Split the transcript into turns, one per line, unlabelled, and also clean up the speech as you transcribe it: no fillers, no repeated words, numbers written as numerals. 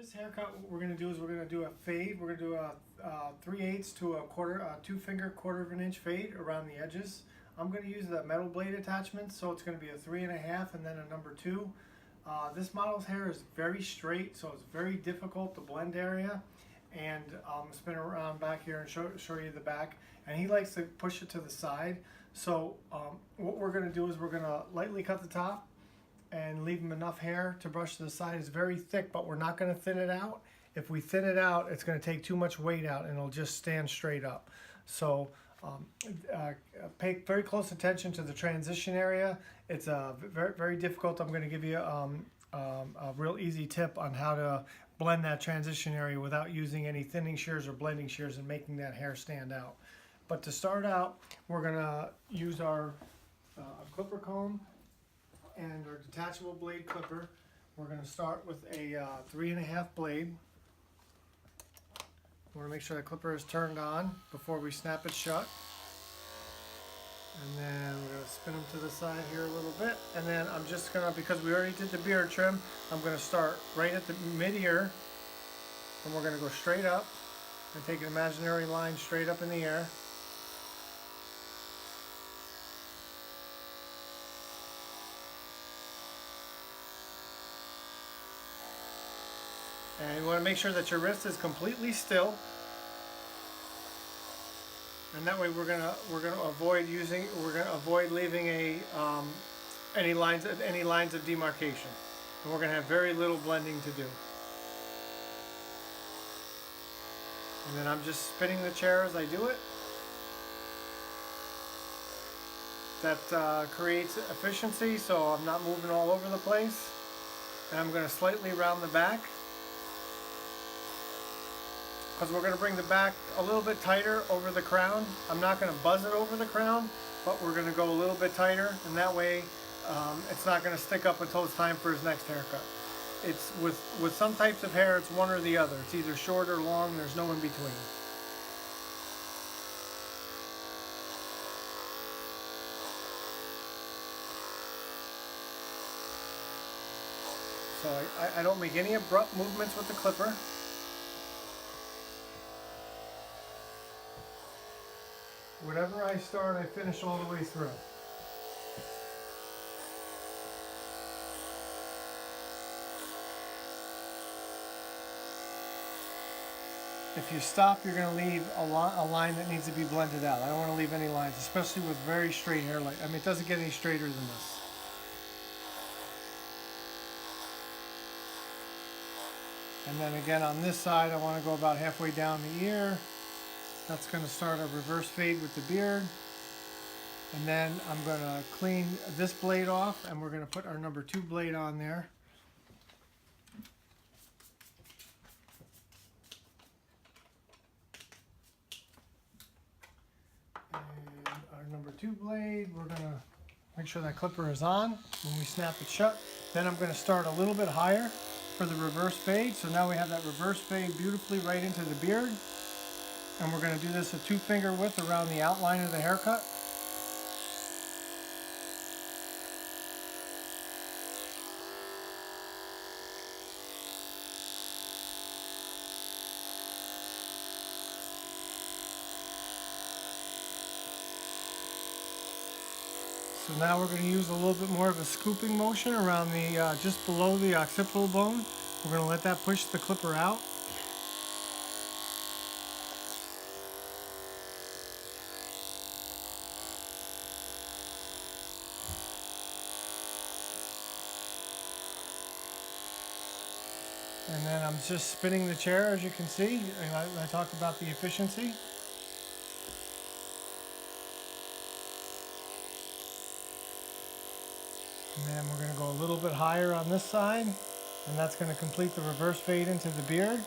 this haircut, what we're going to do is we're going to do a fade. We're going to do a 3/8 to a quarter, a 2-finger 1/4 inch fade around the edges. I'm going to use the metal blade attachment, so it's going to be a 3.5 and then a number 2. This model's hair is very straight, so it's very difficult to blend area. And I'll spin around back here and show you the back. And he likes to push it to the side. So what we're going to do is we're going to lightly cut the top and leave him enough hair to brush to the side. It's very thick, but we're not going to thin it out. If we thin it out, it's going to take too much weight out and it'll just stand straight up. So pay very close attention to the transition area. It's very, very difficult. I'm going to give you a real easy tip on how to blend that transition area without using any thinning shears or blending shears and making that hair stand out. But to start out, we're going to use our clipper comb and our detachable blade clipper. We're going to start with a 3.5 blade. We want to make sure the clipper is turned on before we snap it shut. And then we're going to spin them to the side here a little bit. And then I'm just going to, because we already did the beard trim, I'm going to start right at the mid-ear. And we're going to go straight up and take an imaginary line straight up in the air. And you want to make sure that your wrist is completely still. And that way we're gonna avoid leaving any lines of demarcation. And we're gonna have very little blending to do. And then I'm just spinning the chair as I do it. That creates efficiency, so I'm not moving all over the place. And I'm gonna slightly round the back, because we're going to bring the back a little bit tighter over the crown. I'm not going to buzz it over the crown, but we're going to go a little bit tighter, and that way it's not going to stick up until it's time for his next haircut. It's with some types of hair, it's one or the other. It's either short or long. There's no in between. So I don't make any abrupt movements with the clipper. Whatever I start, I finish all the way through. If you stop, you're going to leave a line that needs to be blended out. I don't want to leave any lines, especially with very straight hair. I mean, it doesn't get any straighter than this. And then again, on this side, I want to go about halfway down the ear. That's going to start a reverse fade with the beard. And then I'm going to clean this blade off, and we're going to put our number 2 blade on there. And our number 2 blade, we're going to make sure that clipper is on when we snap it shut. Then I'm going to start a little bit higher for the reverse fade. So now we have that reverse fade beautifully right into the beard. And we're going to do this a 2-finger width around the outline of the haircut. So now we're going to use a little bit more of a scooping motion around the just below the occipital bone. We're going to let that push the clipper out. And then I'm just spinning the chair, as you can see. I talked about the efficiency. And then we're going to go a little bit higher on this side. And that's going to complete the reverse fade into the beard.